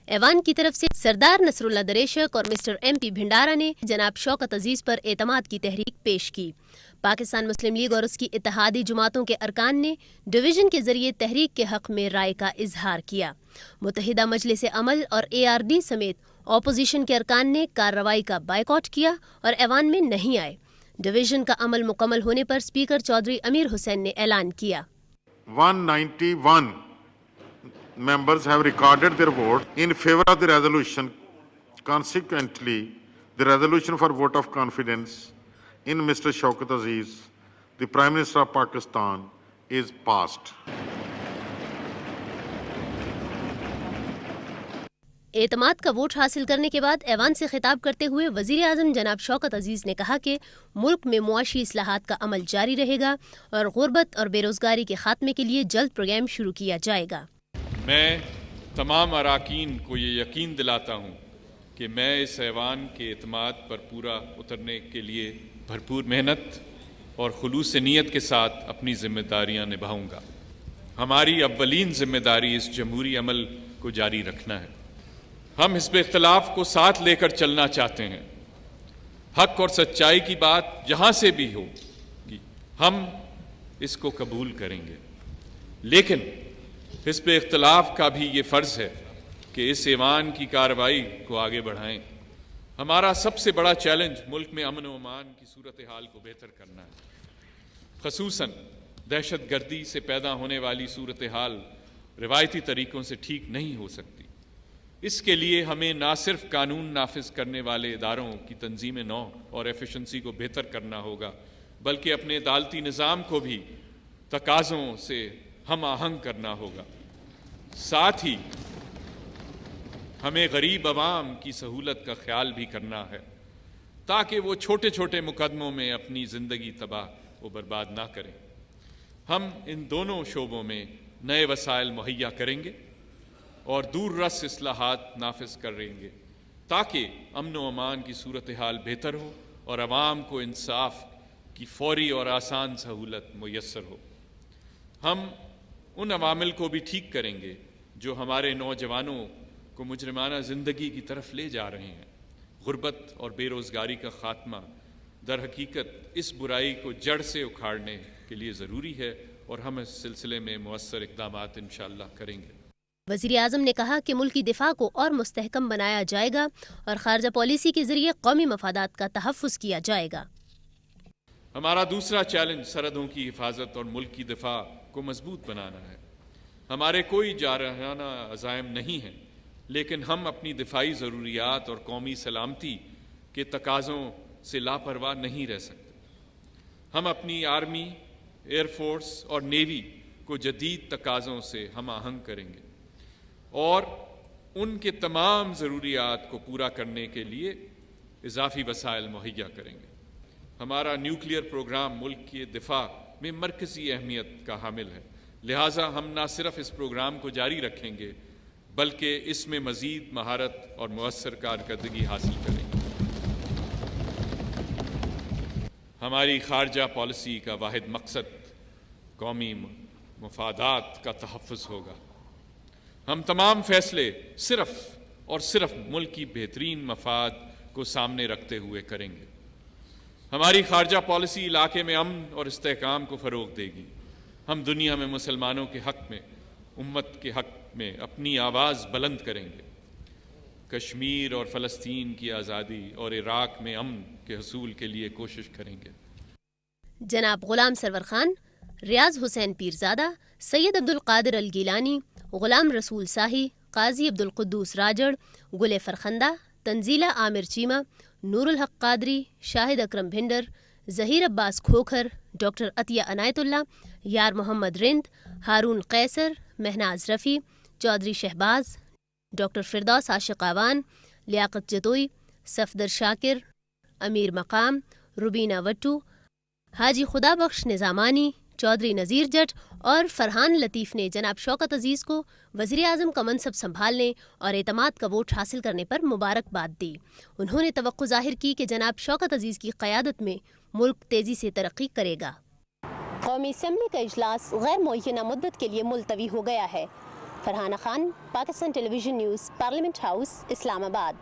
ایوان کی طرف سے سردار نصر اللہ دریشک اور مسٹر ایم پی بھنڈارا نے جناب شوکت عزیز پر اعتماد کی تحریک پیش کی۔ پاکستان مسلم لیگ اور اس کی اتحادی جماعتوں کے ارکان نے ڈویژن کے ذریعے تحریک کے حق میں رائے کا اظہار کیا۔ متحدہ مجلس عمل اور ARD سمیت اپوزیشن کے ارکان نے کارروائی کا بائیکاٹ کیا اور ایوان میں نہیں آئے۔ ڈویژن کا عمل مکمل ہونے پر اسپیکر چودھری امیر حسین نے اعلان کیا۔ 191 members have recorded their vote in favor of the resolution. Consequently, the resolution for vote of confidence in Mr. Shaukat Aziz, the Prime Minister of Pakistan, is passed. اعتماد کا ووٹ حاصل کرنے کے بعد ایوان سے خطاب کرتے ہوئے وزیر اعظم جناب شوکت عزیز نے کہا کہ ملک میں معاشی اصلاحات کا عمل جاری رہے گا اور غربت اور بے روزگاری کے خاتمے کے لیے جلد پروگرام شروع کیا جائے گا۔ میں تمام اراکین کو یہ یقین دلاتا ہوں کہ میں اس ایوان کے اعتماد پر پورا اترنے کے لیے بھرپور محنت اور خلوص نیت کے ساتھ اپنی ذمہ داریاں نبھاؤں گا۔ ہماری اولین ذمہ داری اس جمہوری عمل کو جاری رکھنا ہے۔ ہم حزب اختلاف کو ساتھ لے کر چلنا چاہتے ہیں۔ حق اور سچائی کی بات جہاں سے بھی ہوگی ہم اس کو قبول کریں گے، لیکن حزب اختلاف کا بھی یہ فرض ہے کہ اس ایوان کی کارروائی کو آگے بڑھائیں۔ ہمارا سب سے بڑا چیلنج ملک میں امن و امان کی صورتحال کو بہتر کرنا ہے۔ خصوصاً دہشت گردی سے پیدا ہونے والی صورتحال روایتی طریقوں سے ٹھیک نہیں ہو سکتی۔ اس کے لیے ہمیں نہ صرف قانون نافذ کرنے والے اداروں کی تنظیم نو اور ایفیشنسی کو بہتر کرنا ہوگا، بلکہ اپنے عدالتی نظام کو بھی تقاضوں سے ہم آہنگ کرنا ہوگا۔ ساتھ ہی ہمیں غریب عوام کی سہولت کا خیال بھی کرنا ہے تاکہ وہ چھوٹے چھوٹے مقدموں میں اپنی زندگی تباہ و برباد نہ کریں۔ ہم ان دونوں شعبوں میں نئے وسائل مہیا کریں گے اور دور رس اصلاحات نافذ کریں گے تاکہ امن و امان کی صورتحال بہتر ہو اور عوام کو انصاف کی فوری اور آسان سہولت میسر ہو۔ ہم ان عوامل کو بھی ٹھیک کریں گے جو ہمارے نوجوانوں کو مجرمانہ زندگی کی طرف لے جا رہے ہیں۔ غربت اور بے روزگاری کا خاتمہ در حقیقت اس برائی کو جڑ سے اکھاڑنے کے لیے ضروری ہے اور ہم اس سلسلے میں مؤثر اقدامات انشاءاللہ کریں گے۔ وزیر اعظم نے کہا کہ ملکی دفاع کو اور مستحکم بنایا جائے گا اور خارجہ پالیسی کے ذریعے قومی مفادات کا تحفظ کیا جائے گا۔ ہمارا دوسرا چیلنج سرحدوں کی حفاظت اور ملک کی دفاع کو مضبوط بنانا ہے۔ ہمارے کوئی جارحانہ عزائم نہیں ہیں، لیکن ہم اپنی دفاعی ضروریات اور قومی سلامتی کے تقاضوں سے لاپرواہ نہیں رہ سکتے۔ ہم اپنی آرمی، ایئر فورس اور نیوی کو جدید تقاضوں سے ہم آہنگ کریں گے اور ان کے تمام ضروریات کو پورا کرنے کے لیے اضافی وسائل مہیا کریں گے۔ ہمارا نیوکلیئر پروگرام ملک کی دفاع میں مرکزی اہمیت کا حامل ہے، لہٰذا ہم نہ صرف اس پروگرام کو جاری رکھیں گے بلکہ اس میں مزید مہارت اور مؤثر کارکردگی حاصل کریں گے۔ ہماری خارجہ پالیسی کا واحد مقصد قومی مفادات کا تحفظ ہوگا۔ ہم تمام فیصلے صرف اور صرف ملک کی بہترین مفاد کو سامنے رکھتے ہوئے کریں گے۔ ہماری خارجہ پالیسی علاقے میں امن اور استحکام کو فروغ دے گی۔ ہم دنیا میں مسلمانوں کے حق میں، امت کے حق میں اپنی آواز بلند کریں گے۔ کشمیر اور فلسطین کی آزادی اور عراق میں امن کے حصول کے لیے کوشش کریں گے۔ جناب غلام سرور خان، ریاض حسین پیرزادہ، سید عبدالقادر الگیلانی، غلام رسول ساہی، قاضی عبدالقدوس راجڑ، گل فرخندہ، تنزیلہ عامر چیمہ، نور الحق قادری، شاہد اکرم بھنڈر، ظہیر عباس کھوکھر، ڈاکٹر عطیہ عنایت اللہ، یار محمد رند، ہارون قیصر، مہناز رفیع، چودھری شہباز، ڈاکٹر فردوس عاشق آوان، لیاقت جتوئی، صفدر شاکر، امیر مقام، روبینہ وٹو، حاجی خدا بخش نظامانی، چودھری نذیر جٹ اور فرحان لطیف نے جناب شوکت عزیز کو وزیر اعظم کا منصب سنبھالنے اور اعتماد کا ووٹ حاصل کرنے پر مبارکباد دی۔ انہوں نے توقع ظاہر کی کہ جناب شوکت عزیز کی قیادت میں ملک تیزی سے ترقی کرے گا۔ قومی اسمبلی کا اجلاس غیر معینہ مدت کے لیے ملتوی ہو گیا ہے۔ فرحانہ خان، پاکستان ٹیلی ویژن نیوز، پارلیمنٹ ہاؤس، اسلام آباد۔